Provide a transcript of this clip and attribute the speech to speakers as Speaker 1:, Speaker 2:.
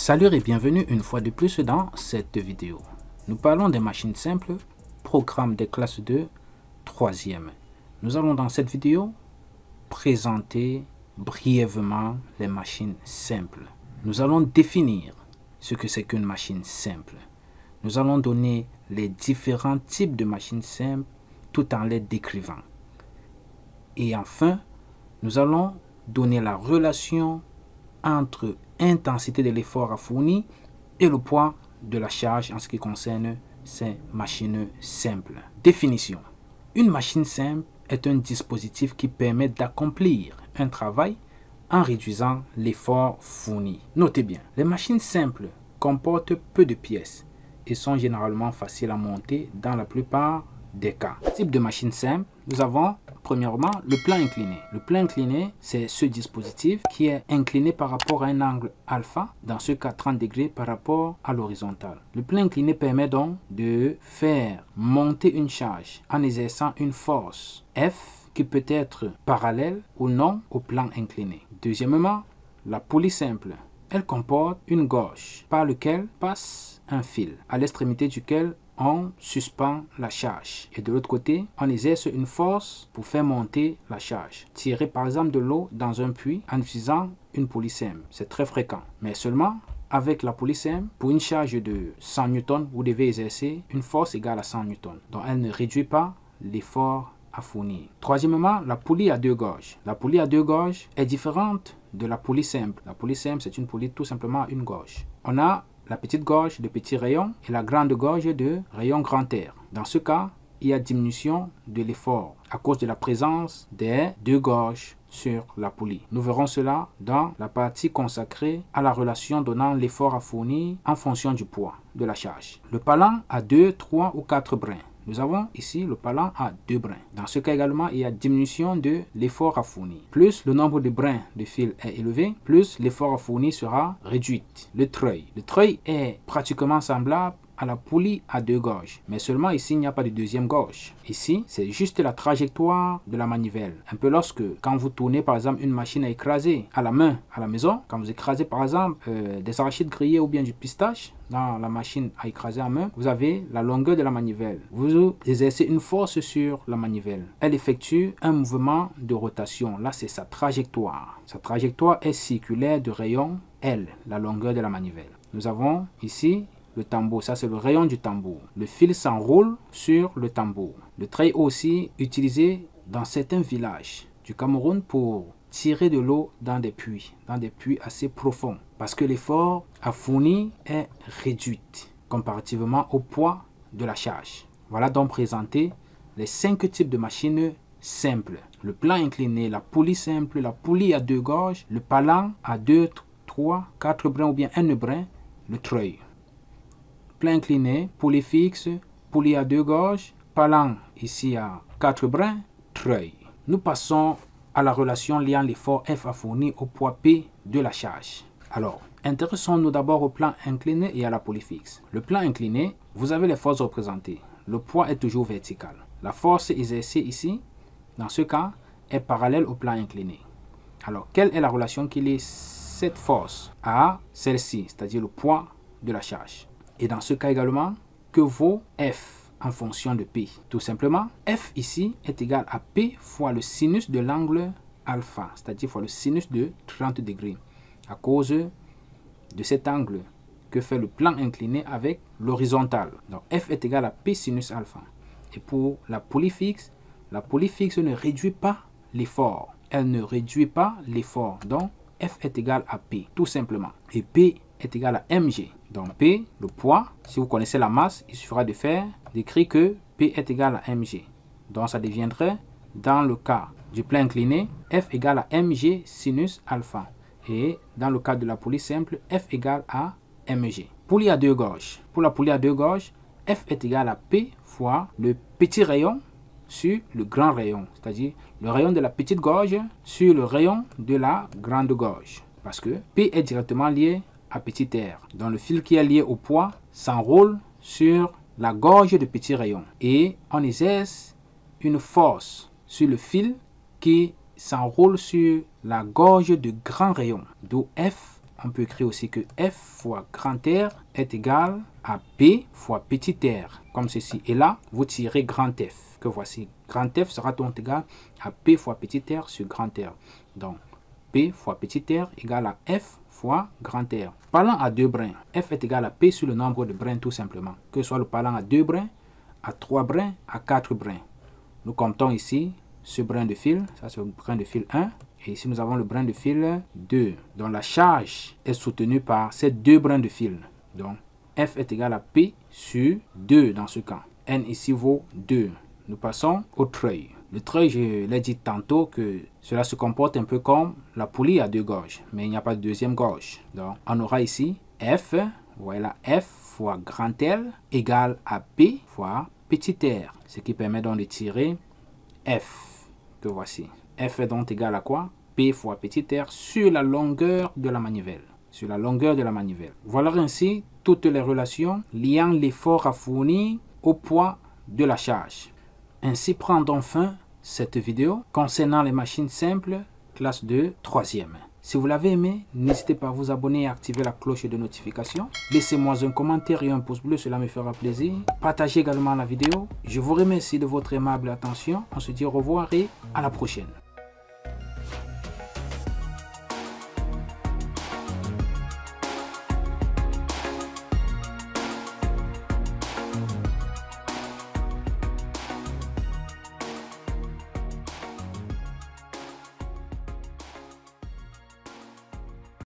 Speaker 1: Salut et bienvenue une fois de plus dans cette vidéo. Nous parlons des machines simples, programme des classes de 3e. Nous allons dans cette vidéo présenter brièvement les machines simples. Nous allons définir ce que c'est qu'une machine simple. Nous allons donner les différents types de machines simples tout en les décrivant. Et enfin, nous allons donner la relation entre intensité de l'effort à fournir et le poids de la charge en ce qui concerne ces machines simples. Définition. Une machine simple est un dispositif qui permet d'accomplir un travail en réduisant l'effort fourni. Notez bien, les machines simples comportent peu de pièces et sont généralement faciles à monter dans la plupart des cas. Type de machine simple, nous avons premièrement le plan incliné. Le plan incliné, c'est ce dispositif qui est incliné par rapport à un angle alpha, dans ce cas 30 degrés par rapport à l'horizontale. Le plan incliné permet donc de faire monter une charge en exerçant une force F qui peut être parallèle ou non au plan incliné. Deuxièmement, la poulie simple. Elle comporte une gauge par laquelle passe un fil, à l'extrémité duquel on suspend la charge. Et de l'autre côté, on exerce une force pour faire monter la charge. Tirer par exemple de l'eau dans un puits en utilisant une poulie simple. C'est très fréquent. Mais seulement avec la poulie simple, pour une charge de 100 N, vous devez exercer une force égale à 100 N. Donc elle ne réduit pas l'effort à fournir. Troisièmement, la poulie à deux gauges. La poulie à deux gauges est différente de la poulie simple. La poulie simple, c'est une poulie tout simplement à une gauge. On a la petite gauge de petit rayon et la grande gauge de rayon grand air. Dans ce cas, il y a diminution de l'effort à cause de la présence des deux gauges sur la poulie. Nous verrons cela dans la partie consacrée à la relation donnant l'effort à fournir en fonction du poids de la charge. Le palan a 2, 3 ou 4 brins. Nous avons ici le palan à 2 brins. Dans ce cas également, il y a diminution de l'effort à fournir. Plus le nombre de brins de fil est élevé, plus l'effort à fournir sera réduit. Le treuil. Le treuil est pratiquement semblable à la poulie à deux gauges. Mais seulement ici, il n'y a pas de deuxième gauge. Ici, c'est juste la trajectoire de la manivelle. Un peu lorsque, quand vous tournez par exemple une machine à écraser à la main, à la maison, quand vous écrasez par exemple des arachides grillés ou bien du pistache dans la machine à écraser à main, vous avez la longueur de la manivelle. Vous exercez une force sur la manivelle. Elle effectue un mouvement de rotation. Là, c'est sa trajectoire. Sa trajectoire est circulaire de rayon L, la longueur de la manivelle. Nous avons ici le tambour, ça c'est le rayon du tambour. Le fil s'enroule sur le tambour. Le treuil aussi utilisé dans certains villages du Cameroun pour tirer de l'eau dans des puits assez profonds. Parce que l'effort à fournir est réduit comparativement au poids de la charge. Voilà donc présenté les 5 types de machines simples. Le plan incliné, la poulie simple, la poulie à deux gauges, le palan à 2, 3, 4 brins ou bien un brin, le treuil. Plan incliné, poulie fixe, poulie à deux gauges, palan ici à 4 brins, treuil. Nous passons à la relation liant l'effort F à fournir au poids P de la charge. Alors, intéressons-nous d'abord au plan incliné et à la poulie fixe. Le plan incliné, vous avez les forces représentées. Le poids est toujours vertical. La force exercée ici, dans ce cas, est parallèle au plan incliné. Alors, quelle est la relation qui lie cette force à celle-ci, c'est-à-dire le poids de la charge? Et dans ce cas également, que vaut F en fonction de P? Tout simplement, F ici est égal à P fois le sinus de l'angle alpha, c'est-à-dire fois le sinus de 30 degrés, à cause de cet angle que fait le plan incliné avec l'horizontale. Donc F est égal à P sinus alpha. Et pour la poulie fixe ne réduit pas l'effort. Elle ne réduit pas l'effort. Donc F est égal à P, tout simplement. Et P est égal à mg. Donc P, le poids, si vous connaissez la masse, il suffira d'écrire que P est égal à mg. Donc ça deviendrait, dans le cas du plan incliné, F égale à mg sinus alpha. Et dans le cas de la poulie simple, F égale à mg. Poulie à deux gauges. Pour la poulie à deux gauges, F est égal à P fois le petit rayon sur le grand rayon. C'est-à-dire le rayon de la petite gauge sur le rayon de la grande gauge. Parce que P est directement lié à petit r. Donc le fil qui est lié au poids s'enroule sur la gauge de petit rayon. Et on exerce une force sur le fil qui s'enroule sur la gauge de grand rayon. D'où F on peut écrire aussi que F fois grand R est égal à P fois petit r, comme ceci. Et là, vous tirez grand F, que voici. Grand F sera donc égal à P fois petit r sur grand R. Donc, P fois petit r égale à F fois grand R. Parlant à 2 brins, F est égal à P sur le nombre de brins tout simplement. Que ce soit le parlant à 2 brins, à 3 brins, à 4 brins. Nous comptons ici ce brin de fil, ça c'est le brin de fil 1. Et ici nous avons le brin de fil 2. Donc la charge est soutenue par ces 2 brins de fil. Donc F est égal à P sur 2 dans ce cas. N ici vaut 2. Nous passons au treuil. Le treuil, je l'ai dit tantôt que cela se comporte un peu comme la poulie à 2 gorges. Mais il n'y a pas de deuxième gorge. Donc on aura ici F, voilà F fois grand L égale à P fois petit r. Ce qui permet donc de tirer F, que voici. F est donc égal à quoi? P fois petit r sur la longueur de la manivelle. Sur la longueur de la manivelle. Voilà ainsi toutes les relations liant l'effort à fournir au poids de la charge. Ainsi prend donc fin cette vidéo concernant les machines simples classe de 3e. Si vous l'avez aimé, n'hésitez pas à vous abonner et à activer la cloche de notification. Laissez-moi un commentaire et un pouce bleu, cela me fera plaisir. Partagez également la vidéo. Je vous remercie de votre aimable attention. On se dit au revoir et à la prochaine.